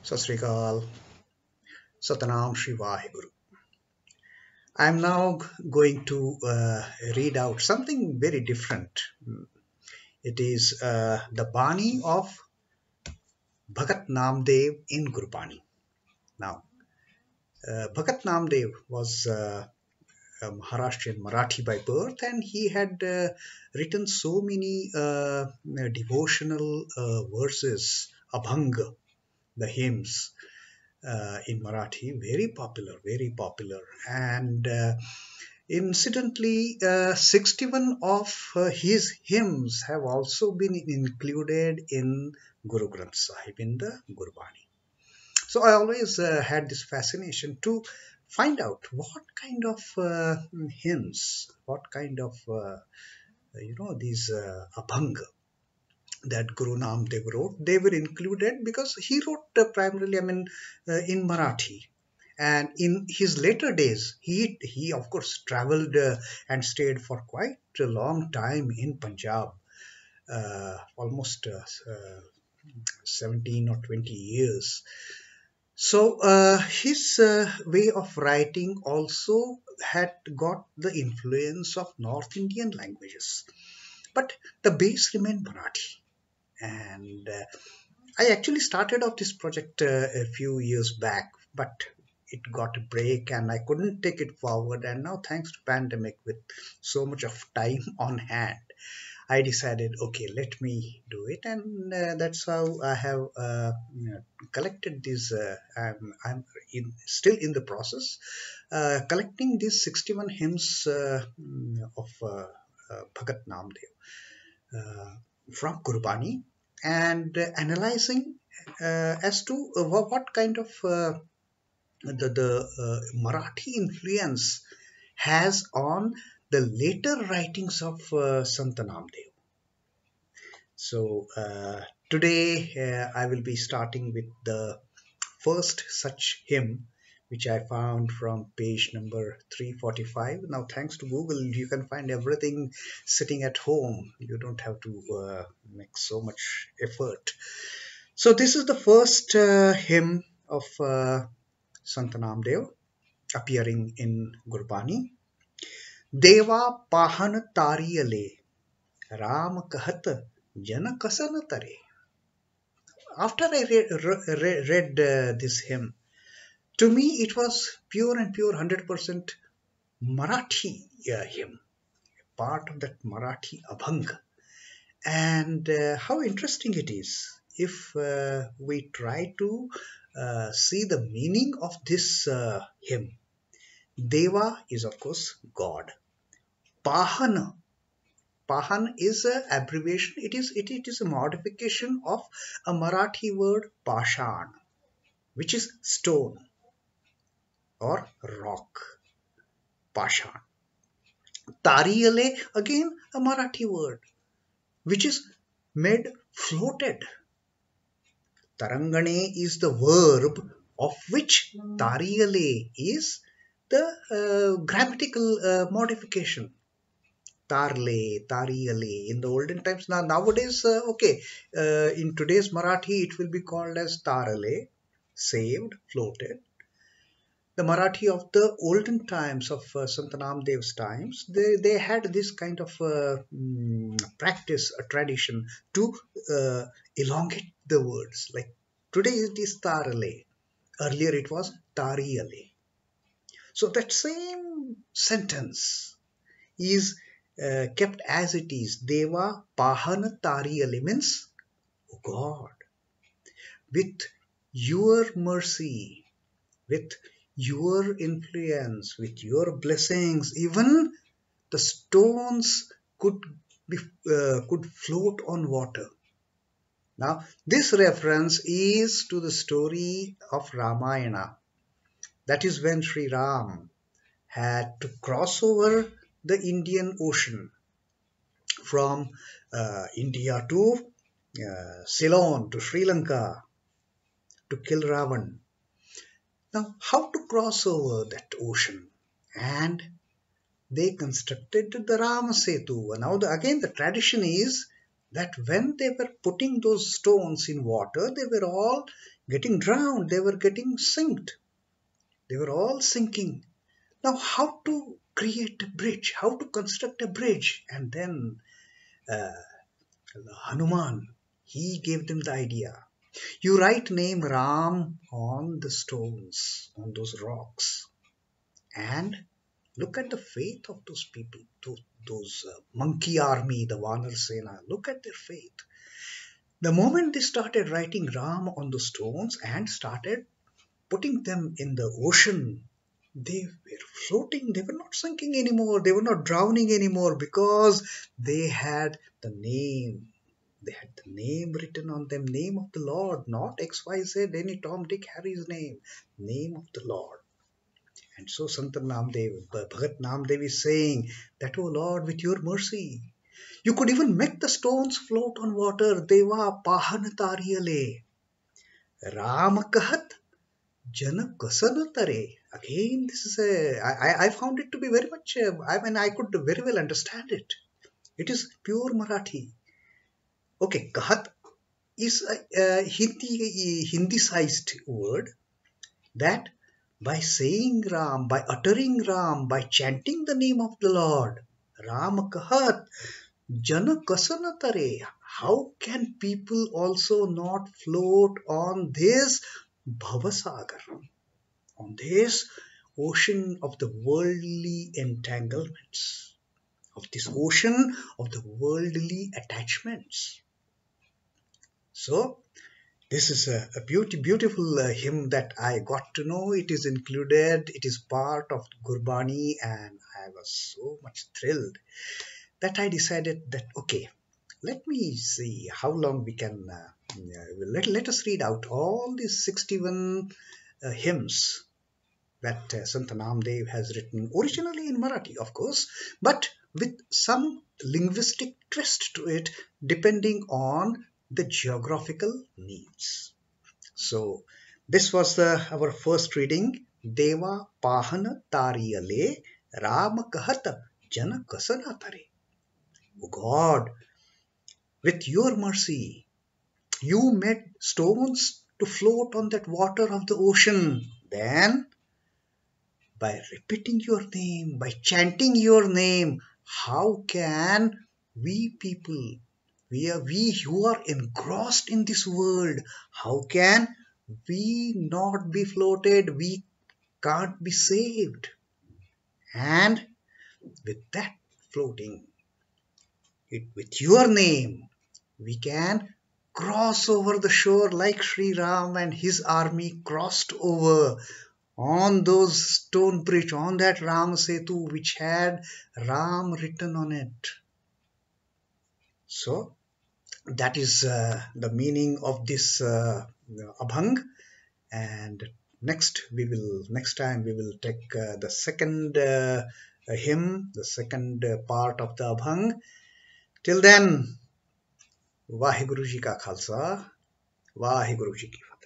Sat Sri Akal, Satnam Shri Vaheguru. I am now going to read out something very different. It is the Bani of Bhagat Namdev in Gurbani. Now, Bhagat Namdev was a Maharashtrian Marathi by birth, and he had written so many devotional verses, abhanga, the hymns in Marathi, very popular. And incidentally, 61 of his hymns have also been included in Guru Granth Sahib, in the Gurbani. So I always had this fascination to find out what kind of hymns, what kind of these abhanga that Guru Namdev wrote, they were included because he wrote primarily, in Marathi. And in his later days, he of course traveled and stayed for quite a long time in Punjab, almost 17 or 20 years. So his way of writing also had got the influence of North Indian languages, but the base remained Marathi. And I actually started off this project a few years back, but it got a break and I couldn't take it forward. And now, thanks to pandemic, with so much of time on hand, I decided, okay, let me do it. And that's how I have collected these. I'm still in the process collecting these 61 hymns of Bhagat Namdev from Gurbani, and analyzing as to what kind of the Marathi influence has on the later writings of Sant Namdev. So today I will be starting with the first such hymn, which I found from page number 345. Now, thanks to Google, you can find everything sitting at home. You don't have to make so much effort. So this is the first hymn of Sant Namdev appearing in Gurbani. Ḍevā pāhan ṭārī Ram kahaṭ jana kasan ṭare. After I read this hymn, to me it was pure 100% Marathi hymn, part of that Marathi abhanga. And how interesting it is if we try to see the meaning of this hymn. Ḍevā is of course God. Pāhan is an abbreviation. It is a modification of a Marathi word pāshan, which is stone or rock. Pāshan. ṭārī, again a Marathi word, which is made floated. Tarangane is the verb, of which ṭārī is the grammatical modification. Tarle, ṭārī. In the olden times, nowadays, in today's Marathi, it will be called as ṭārale, saved, floated. The Marathi of the olden times, of Sant Namdev's times, they had this kind of practice, a tradition to elongate the words. Like today it is ṭārale, earlier it was ṭārī. So that same sentence is kept as it is. Ḍevā pāhan ṭārī means, oh God, with your mercy, with your influence, with your blessings, even the stones could float on water. Now, this reference is to the story of Ramayana. That is when Sri Ram had to cross over the Indian Ocean from India to Ceylon, to Sri Lanka, to kill Ravan. Now, how to cross over that ocean? And they constructed the Rama Setu. Now, again, the tradition is that when they were putting those stones in water, they were all getting drowned, they were getting sinked, they were all sinking. Now, how to create a bridge, how to construct a bridge? And then uh, Hanuman, he gave them the idea. You write name Ram on the stones, on those rocks, and look at the faith of those people, those monkey army, the Vanar Sena. Look at their faith. The moment they started writing Ram on the stones and started putting them in the ocean, they were floating. They were not sinking anymore. They were not drowning anymore because they had the name. They had the name written on them, name of the Lord, not XYZ, any Tom, Dick, Harry's name, name of the Lord. And so Sant Namdev, Bhagat Namdev is saying that, oh Lord, with your mercy, you could even make the stones float on water. Ḍevā pāhan ṭārī Rāma kahaṭ jana kasana ṭare. Again, this is I found it to be very much, I could very well understand it. It is pure Marathi. Okay, kahaṭ is a Hindi-sized word that by saying Ram, by uttering Ram, by chanting the name of the Lord, Ram kahaṭ jana kasana ṭare. How can people also not float on this Bhavasagar, on this ocean of the worldly entanglements, of this ocean of the worldly attachments? So, this is a beautiful hymn that I got to know. It is included, it is part of Gurbani, and I was so much thrilled that I decided that, okay, let me see how long we can, let us read out all these 61 hymns that Sant Namdev has written, originally in Marathi, of course, but with some linguistic twist to it, depending on the geographical needs. So this was our first reading. Ḍevā pāhan ṭārī Rāma kahaṭ jana kasana ṭare. O God, with your mercy, you made stones to float on that water of the ocean. Then, by repeating your name, by chanting your name, how can we people, we who are engrossed in this world, how can we not be floated? We can't be saved. And with that floating, with your name, we can cross over the shore like Sri Ram and his army crossed over on those stone bridge, on that Ram Setu which had Ram written on it. So that is the meaning of this abhang. And next time we will take the second hymn, the second part of the abhang. Till then, Vaheguru Ji Ka Khalsa, Vaheguru Ji Ki Fateh.